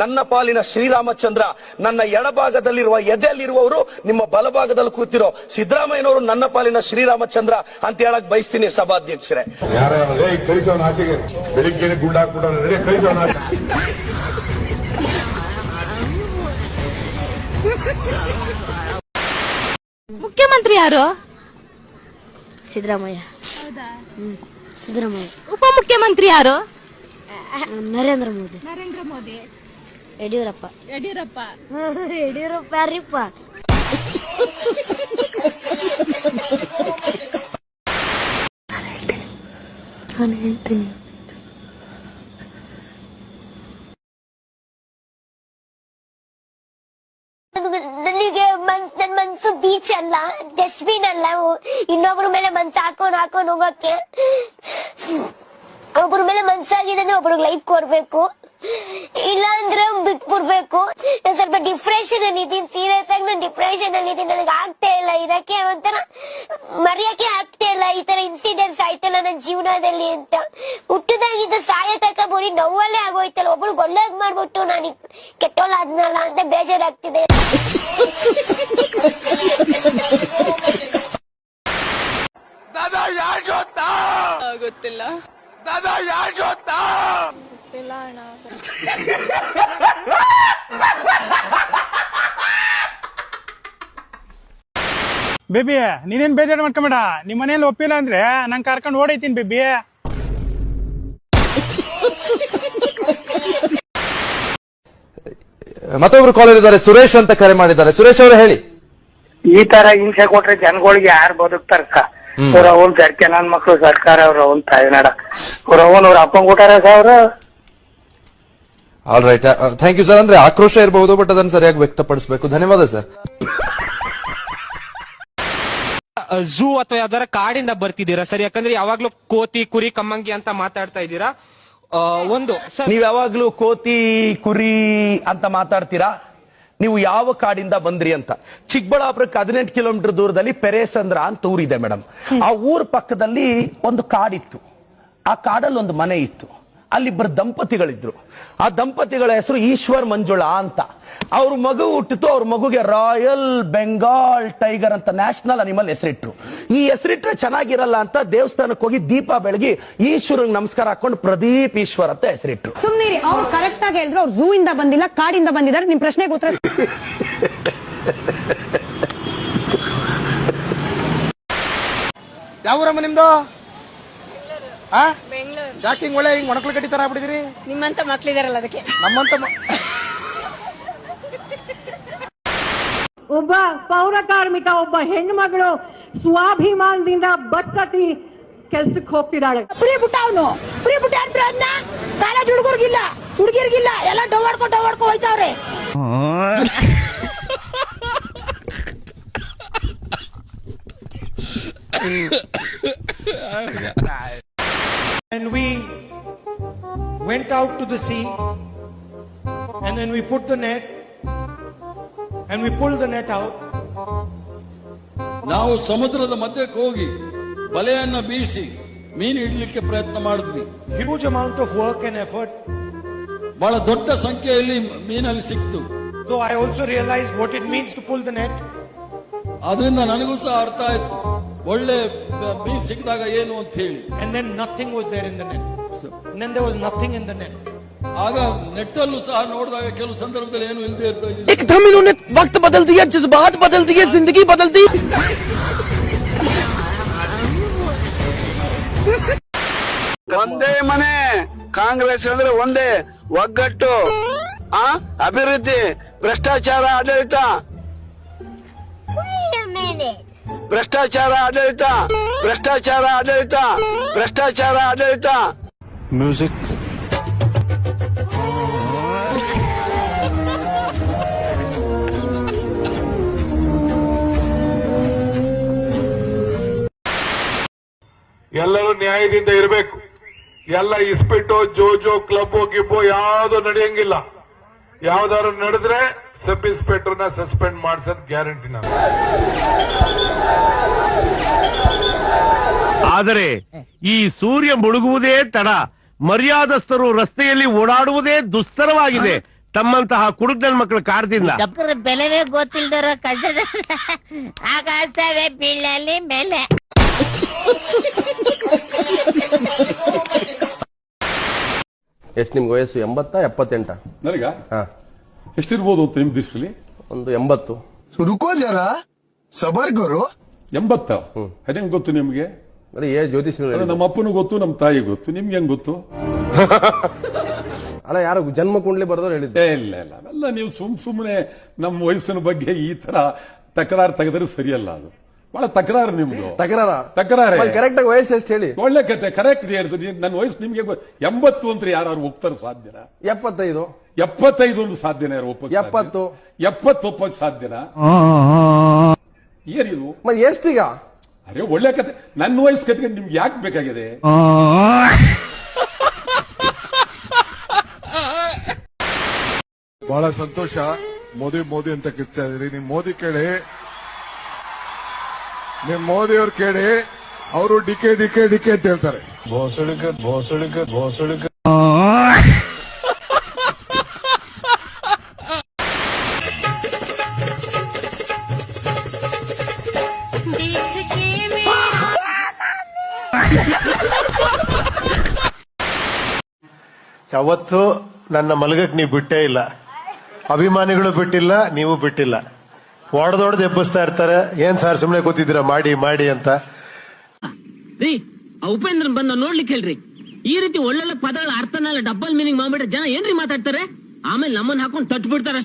ನನ್ನ ಪಾಲಿನ ಶ್ರೀರಾಮಚಂದ್ರ, ನನ್ನ ಎಡಭಾಗದಲ್ಲಿರುವ ಎದೆಯಲ್ಲಿರುವವರು ನಿಮ್ಮ ಬಲಭಾಗದಲ್ಲಿ ಕೂತಿರೋ ಸಿದ್ದರಾಮಯ್ಯನವರು ನನ್ನ ಪಾಲಿನ ಶ್ರೀರಾಮಚಂದ್ರ ಅಂತ ಹೇಳಕ್ ಬಯಸ್ತೀನಿ ಸಭಾಧ್ಯಕ್ಷರೇ. ಬೆಳಿಗ್ಗೆ ಗುಂಡಾಕ್ಬಿಡ ಮುಖ್ಯಮಂತ್ರಿ ಯಾರು? ಸಿದ್ದರಾಮಯ್ಯ. ಸಿದ್ದರಾಮಯ್ಯ. ಉಪಮುಖ್ಯಮಂತ್ರಿ ಯಾರು? ನರೇಂದ್ರ ಮೋದಿ. ನರೇಂದ್ರ ಮೋದಿ. ಯಡಿಯೂರಪ್ಪ. ಯಡಿಯೂರಪ್ಪ. ಯಡಿಯೂರಪ್ಪ ಯಾರಿಪ್ಪ? ನಾನು ಹೇಳ್ತೀನಿ. ನನಗೆ ನನ್ ಮನ್ಸು ಬೀಚ್ ಅಲ್ಲ, ಡಸ್ಟ್ಬಿನ್ ಅಲ್ಲ, ಇನ್ನೊಬ್ರ ಮೇಲೆ ಮನ್ಸು ಹಾಕೊಂಡ್ ಹೋಗಕ್ಕೆ. ಒಬ್ರ ಮೇಲೆ ಮನ್ಸಾಗಿದೆ ಅಂದ್ರೆ ಒಬ್ರಿಗೆ ಲೈಫ್ ಕೊಡ್ಬೇಕು, ಇಲ್ಲ ಅಂದ್ರೆ ಬಿಟ್ಬಿಡ್ಬೇಕು. ಸ್ವಲ್ಪ ಡಿಪ್ರೆಷನ್ ಅಲ್ಲಿ ಇದೀನಿ, ಸೀರಿಯಸ್ ಆಗಿ ನಾನು ಡಿಪ್ರೆಷನ್ ಅಲ್ಲಿ ಇದೀನಿ. ನನಗೆ ಆಗ್ತಾ ಇಲ್ಲ ಇರಕ್ಕೆ, ಒಂಥರ ಮರೆಯಕ್ಕೆ ಆಗ್ತಾ ಇಲ್ಲ. ಈ ತರ ಇನ್ಸಿಡೆಂಟ್ಸ್ ಆಯ್ತಲ್ಲ ನನ್ನ ಜೀವನದಲ್ಲಿ ಅಂತ. ಹುಟ್ಟದಾಗಿದ್ದ ಸಾಯ ತಕ ಬೋಡಿ ನೋವಲ್ಲೇ ಆಗೋಯ್ತಲ್ಲ. ಒಬ್ರಿಗೆ ಒಳ್ಳೇದ್ ಮಾಡ್ಬಿಟ್ಟು ನಾನು ಕೆಟ್ಟೋಳಾದ್ನಲ್ಲ ಅಂತ ಬೇಜಾರಾಗ್ತಿದೆ. ದಾದಾ ಯಾರು ಗೊತ್ತಾ? ಗೊತ್ತಿಲ್ಲ. ದಾದಾ ಯಾರು ಗೊತ್ತಾ? ಗೊತ್ತಿಲ್ಲ ಅಣ್ಣ. ಬೇಬಿ ನೀನೇನ್ ಬೇಜಾರು ಮಾಡ್ಕೊಂಬೇಡ. ನಿಮ್ ಮನೇಲಿ ಒಪ್ಪಿಲ್ಲ ಅಂದ್ರೆ ನಂಗೆ ಕರ್ಕೊಂಡು ಓಡೈತೀನಿ ಬೇಬಿ. ಮತ್ತೊಬ್ರು ಕಾಲರ್ ಇದ್ದಾರೆ, ಸುರೇಶ್ ಅಂತ ಕರೆ ಮಾಡಿದ್ದಾರೆ. ಸುರೇಶ್ ಅವರು ಹೇಳಿ. ಈ ತರ ಹಿಂಸೆ ಕೊಟ್ರೆ ಜನಗಳಿಗೆ ಯಾರು ಬದುಕ್ತಾರಕ್ಕ? ಅವ್ರ ಅವನ್ ಸರ್ಕೆ ನನ್ ಮಕ್ಳು ಸರ್ಕಾರ ಅವ್ರ ಅವನ್ ತಾಯಿನಾಡ ಅವ್ರ ಅವನ್ ಅವ್ರ ಅಪ್ಪನ್ ಕೊಟ್ಟಾರ ಅವ್ರ. All right, thank you sir. ಅಂದ್ರೆ ಆಕ್ರೋಶ ಇರಬಹುದು, ಬಟ್ ಅದನ್ನ ಸರಿಯಾಗಿ ವ್ಯಕ್ತಪಡಿಸಬೇಕು. ಧನ್ಯವಾದ ಸರ್. ಝೂ ಅಥವಾ ಯಾವ್ದಾರ ಕಾಡಿಂದ ಬರ್ತಿದ್ದೀರಾ ಸರ್? ಯಾಕಂದ್ರೆ ಯಾವಾಗ್ಲೂ ಕೋತಿ ಕುರಿ ಕಮ್ಮಂಗಿ ಅಂತ ಮಾತಾಡ್ತಾ ಇದ್ದೀರಾ. ನೀವ್ ಯಾವಾಗ್ಲೂ ಕೋತಿ ಕುರಿ ಅಂತ ಮಾತಾಡ್ತೀರಾ. ನೀವು ಯಾವ ಕಾಡಿಂದ ಬಂದ್ರಿ ಅಂತ. ಚಿಕ್ಕಬಳ್ಳಾಪುರಕ್ಕೆ 18 ಕಿಲೋಮೀಟರ್ ದೂರದಲ್ಲಿ ಪೆರೇಸಂದ್ರ ಅಂತ ಊರಿದೆ ಮೇಡಮ್. ಆ ಊರ್ ಪಕ್ಕದಲ್ಲಿ ಒಂದು ಕಾಡಿತ್ತು. ಆ ಕಾಡಲ್ಲಿ ಒಂದು ಮನೆ ಇತ್ತು. ಅಲ್ಲಿಬ್ಬರು ದಂಪತಿಗಳಿದ್ರು. ಆ ದಂಪತಿಗಳ ಹೆಸರು ಈಶ್ವರ್ ಮಂಜುಳಾ ಅಂತ. ಅವ್ರ ಮಗು ಹುಟ್ಟಿತು. ಅವ್ರ ಮಗುಗೆ ರಾಯಲ್ ಬೆಂಗಾಲ್ ಟೈಗರ್ ಅಂತ ನ್ಯಾಷನಲ್ ಅನಿಮಲ್ ಹೆಸರಿಟ್ರು. ಈ ಹೆಸರಿಟ್ರೆ ಚೆನ್ನಾಗಿರಲ್ಲ ಅಂತ ದೇವಸ್ಥಾನಕ್ಕೆ ಹೋಗಿ ದೀಪ ಬೆಳಗಿ ಈಶ್ವರಂಗ್ ನಮಸ್ಕಾರ ಹಾಕೊಂಡು ಪ್ರದೀಪ್ ಈಶ್ವರ್ ಅಂತ ಹೆಸರಿಟ್ರು. ಸುಮ್ನಿರಿ, ಅವ್ರು ಕರೆಕ್ಟ್ ಆಗಿ ಹೇಳಿದ್ರು. ಅವ್ರು ಝೂ ಇಂದ ಬಂದಿಲ್ಲ, ಕಾಡಿಂದ ಬಂದಿದ್ದಾರೆ. ನಿಮ್ ಪ್ರಶ್ನೆಗೆ ಉತ್ತರ. ಯಾವ ಊರಮ್ಮ ನಿಮ್ದು? ಬೆಂಗಳೂರು. ಯಾಕೆ ಹಿಂಗ್ ಒಳ್ಳೆ ಹಿಂಗ್ ಮೊಣಕ್ಲು ಕಟ್ಟಿ ತರ ಆಗ್ಬಿಟ್ಟಿದ್ರಿ? ನಿಮ್ಮಂತ ಮಕ್ಳಿದಾರಲ್ಲ ಅದಕ್ಕೆ. ನಮ್ಮಂತ ಒಬ್ಬ ಪೌರ ಕಾರ್ಮಿಕ, ಒಬ್ಬ ಹೆಣ್ಣು ಮಗಳು ಸ್ವಾಭಿಮಾನದಿಂದ ಬಚ್ಚಟಿ ಕೆಲ್ಸಕ್ಕೆ ಹೋಗ್ತಿದ್ದಾಳೆ. ಪ್ರೀ ಬಿಟ್ಟ ಅವನು ಪ್ರೀ ಬಿಟ್ಟ ಅಂದ್ರೆ ಅದನ್ನ ಕಾಲೇಜ್ ಹುಡುಗಿರ್ಗಿಲ್ಲ ಎಲ್ಲ ಡೊವಾಡ್ಕೊಂಡು ಹೋಯ್ತಾವ್ರೆ. And we went out to the sea, and then we put the net, and we pulled the net out. ನಾವು ಸಮುದ್ರದ ಮಧ್ಯಕ್ಕೆ ಹೋಗಿ ಬಲೆಯನ್ನ ಬೀಸಿ ಮೀನು ಹಿಡಲಿಕ್ಕೆ ಪ್ರಯತ್ನ ಮಾಡಿದ್ವಿ. Huge amount of work and effort. ಬಹಳ ದೊಡ್ಡ ಸಂಖ್ಯೆಯಲ್ಲಿ ಮೀನಲ್ಲಿ ಸಿಕ್ತು. So I also realized what it means to pull the net. ಅದರಿಂದ ನನಗೂ ಸಹ ಅರ್ಥ ಆಯ್ತು ಒಳ್ಳೆ ಮೀನು ಸಿಕ್ಕಿದಾಗ ಏನು ಅಂತ ಹೇಳಿ. And then nothing was there in the net. And then there was nothing in the net. ಆಗ ನೆಟ್ಟಲ್ಲೂ ಸಹ ನೋಡಿದಾಗ ಕೆಲವು ಸಂದರ್ಭದಲ್ಲಿ ಏನು ಇಲ್ಲದೆ ಇರ್ತದೆ. एकदम इन्होंने वक्त बदल दिया, जज्बात बदल दिए, जिंदगी बदल दी. ಒಂದೇ ಮನೆ ಕಾಂಗ್ರೆಸ್ ಅಂದ್ರೆ ಒಂದೇ ಒಗ್ಗಟ್ಟು, ಅಭಿವೃದ್ಧಿ, ಭ್ರಷ್ಟಾಚಾರ ಆಡಳಿತ, ಭ್ರಷ್ಟಾಚಾರ ಆಡಳಿತ, ಭ್ರಷ್ಟಾಚಾರ ಆಡಳಿತ, ಭ್ರಷ್ಟಾಚಾರ ಆಡಳಿತ. ಮ್ಯೂಸಿಕ್. ಎಲ್ಲರೂ ನ್ಯಾಯದಿಂದ ಇರಬೇಕು. ಎಲ್ಲ ಇಸ್ಪಿಟ್ಟು ಜೋಜೋ ಕ್ಲಬ್ ಗಿಬ್ಬು ಯಾವ್ದು ನಡೆಯಂಗಿಲ್ಲ. ಯಾವ್ದಾದ್ರು ನಡೆದ್ರೆ ಸಬ್ ಇನ್ಸ್ಪೆಕ್ಟರ್ನ ಸಸ್ಪೆಂಡ್ ಮಾಡಿಸೋದ್ ಗ್ಯಾರಂಟಿ ನಾನು. ಆದರೆ ಈ ಸೂರ್ಯ ಮುಳುಗುವುದೇ ತಡ, ಮರ್ಯಾದಸ್ಥರು ರಸ್ತೆಯಲ್ಲಿ ಓಡಾಡುವುದೇ ದುಸ್ತರವಾಗಿದೆ. ತಮ್ಮಂತಹ ಕುಡುಕ್ ನನ್ ಮಕ್ಕಳು ಕಾಡ್ತಿಲ್ಲ. ಬೆಲೆವೇ ಗೊತ್ತಿಲ್ದಿರೋ ಕಷ್ಟದ ಆಕಾಶವೇ ಬೀಳಲಿ ಮೇಲೆ. ಎಷ್ಟು ನಿಮ್ಗೆ ವಯಸ್ಸು 80 78? ನನಗ ಹಾ, ಎಷ್ಟಿರ್ಬೋದು ಅಂತ ನಿಮ್ ದೃಷ್ಟಿಲಿ? ಒಂದು 80. ರುಕೋ ಜರ ಸಬರ್ ಕರೋ. 80? ಅದೇನ್ ಗೊತ್ತು ನಿಮ್ಗೆ? ಜ್ಯೋತಿಷ್ ನಮ್ಮ ಅಪ್ಪನೂ ಗೊತ್ತು, ನಮ್ಮ ತಾಯಿ ಗೊತ್ತು, ನಿಮ್ಗೆ ಹೆಂಗ್ ಗೊತ್ತು? ಅಲ್ಲ, ಯಾರು ಜನ್ಮ ಕುಂಡ್ಲಿ ಬರೋದು ಹೇಳಿದ್ದೆ. ಇಲ್ಲ ಇಲ್ಲ, ಅವೆಲ್ಲ ನೀವು ಸುಮ್ಮನೆ ನಮ್ಮ ವಯಸ್ಸಿನ ಬಗ್ಗೆ ಈ ತರ ತಕರಾರು ತೆಗೆದ್ರೆ ಸರಿಯಲ್ಲ. ಅದು ಬಹಳ ತಕರಾರು ನಿಮ್ದು. ತಕರಾರು ಕರೆಕ್ಟ್ ಆಗಿ ವಯಸ್ಸು ಎಷ್ಟು ಹೇಳಿ? ಒಳ್ಳೆ ಕತೆ, ಕರೆಕ್ಟ್ ಹೇಳ್ತೀನಿ. ನನ್ನ ವಯಸ್ಸು ನಿಮ್ಗೆ 80 ಅಂತ ಯಾರು ಒಪ್ತಾರ? ಸಾಧ್ಯನಾ? 75. 75 ಒಂದು ಸಾಧ್ಯನಾ? ಯಾರು ಒಪ್ಪ? 70 ಒಪ್ಪೋದು ಸಾಧ್ಯನಾ? ಏನಿದು ಎಷ್ಟೀಗ? ಅರೆ ಒಳ್ಳೆ ಕತೆ. ನನ್ನ ವಯಸ್ಸು ಕಟ್ಕೊಂಡು ನಿಮ್ಗೆ ಯಾಕೆ ಬೇಕಾಗಿದೆ? ಬಹಳ ಸಂತೋಷ. ಮೋದಿ ಅಂತ ಕಿರ್ತಾ ಇದ್ರಿ. ನಿಮ್ ಮೋದಿ ಕೇಳಿ, ನಿಮ್ ಮೋದಿ ಅವ್ರು ಕೇಳಿ, ಅವರು ಡಿಕೆ ಅಂತ ಹೇಳ್ತಾರೆ. ಯಾವತ್ತು ನನ್ನ ಮಲಗಕ್ ನೀವು ಬಿಟ್ಟೇ ಇಲ್ಲ. ಅಭಿಮಾನಿಗಳು ಬಿಟ್ಟಿಲ್ಲ, ನೀವು ಬಿಟ್ಟಿಲ್ಲ. ಒಡೆದೊಡೆದು ಎಬ್ಬಿಸ್ತಾ ಇರ್ತಾರೆ. ಏನ್ ಸರ್ ಸುಮ್ನೆ ಕೂತಿದ್ದೀರಾ, ಮಾಡಿ ಮಾಡಿ ಅಂತ. ಉಪೇಂದ್ರನ್ ಬಂದ ನೋಡ್ಲಿಕ್ಕೆ ಹೇಳ್ರಿ. ಈ ರೀತಿ ಒಳ್ಳೊಳ್ಳೆ ಪದಗಳ ಅರ್ಥನೆಲ್ಲ ಡಬಲ್ ಮೀನಿಂಗ್ ಮಾಡ್ಬಿಟ್ರೆ ಜನ ಏನ್ರಿ ಮಾತಾಡ್ತಾರೆ? ಆಮೇಲೆ ನಮ್ಮನ್ನ ಹಾಕೊಂಡು ತಟ್ಟು ಬಿಡ್ತಾರೆ.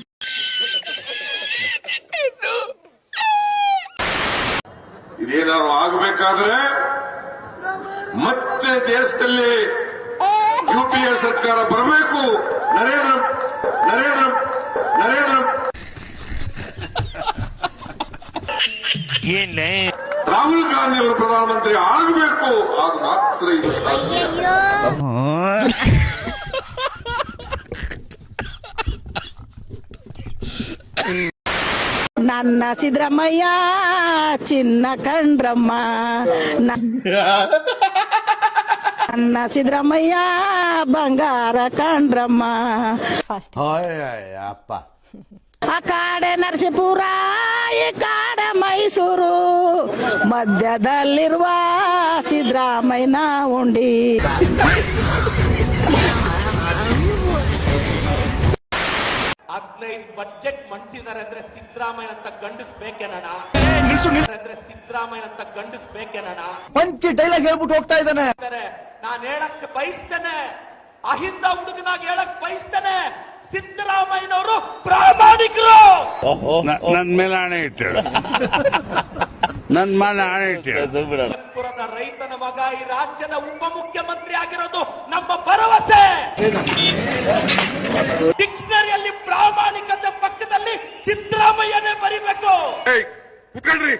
ಇದೇನಾದ್ರು ಆಗಬೇಕಾದ್ರೆ ಮತ್ತೆ ದೇಶದಲ್ಲಿ UPA ಸರ್ಕಾರ ಬರಬೇಕು. ನರೇಂದ್ರ ರಾಹುಲ್ ಗಾಂಧಿ ಅವರು ಪ್ರಧಾನಮಂತ್ರಿ ಆಗಬೇಕು. ಆಗ ಮಾತ್ರ ಇದು ಸಾಧ್ಯ. ನನ್ನ ಸಿದ್ದರಾಮಯ್ಯ ಚಿನ್ನ ಕಂಡ್ರಮ್ಮ, ನನ್ನ ಸಿದ್ದರಾಮಯ್ಯ ಬಂಗಾರ ಕಂಡ್ರಮ್ಮ. ಅಪ್ಪ, ಆ ಕಾಡೆ ನರಸೀಪುರ, ಈ ಕಾಡೆ ಮೈಸೂರು, ಮಧ್ಯದಲ್ಲಿರುವ ಸಿದ್ದರಾಮಯ್ಯನ ಉಂಡಿ. ಬಜೆಟ್ ಮಂಡಿಸಿದಾರೆ ಅಂದ್ರೆ ಸಿದ್ದರಾಮಯ್ಯ ಅಂತ ಗಂಡಿಸ್ಬೇಕೇನಣ್ಣ? ಸಿದ್ದರಾಮಯ್ಯ ಅಂತ ಗಂಡಿಸ್ಬೇಕೇನಣ್ಣ? ಪಂಚಿ ಡೈಲಾಗ್ ಹೇಳ್ಬಿಟ್ಟು ಹೋಗ್ತಾ ಇದ್ದಾನೆ. ನಾನು ಹೇಳಕ್ ಬಯಸ್ತೇನೆ, ಅಹಿಂದ ಹುಡುಗನಾಗಿ ಹೇಳಕ್ ಬಯಸ್ತೇನೆ, ಸಿದ್ದರಾಮಯ್ಯನವರು ಪ್ರಾಮಾಣಿಕರು. ನನ್ ಮೇಲೆ ಆಣೆ ಇಟ್ಟು, ನನ್ ಮೇಲೆ ಆಣೆ ಇಟ್ಟು. ರೈತನ ಮಗ ಈ ರಾಜ್ಯದ ಉಪಮುಖ್ಯಮಂತ್ರಿ ಆಗಿರೋದು ನಮ್ಮ ಭರವಸೆ. ಡಿಕ್ಷನರಿಯಲ್ಲಿ ಪ್ರಾಮಾಣಿಕತೆ ಪಕ್ಕದಲ್ಲಿ ಸಿದ್ದರಾಮಯ್ಯನೇ ಬರೀಬೇಕು. ಕುತ್ಕೊಳ್ಳಿ.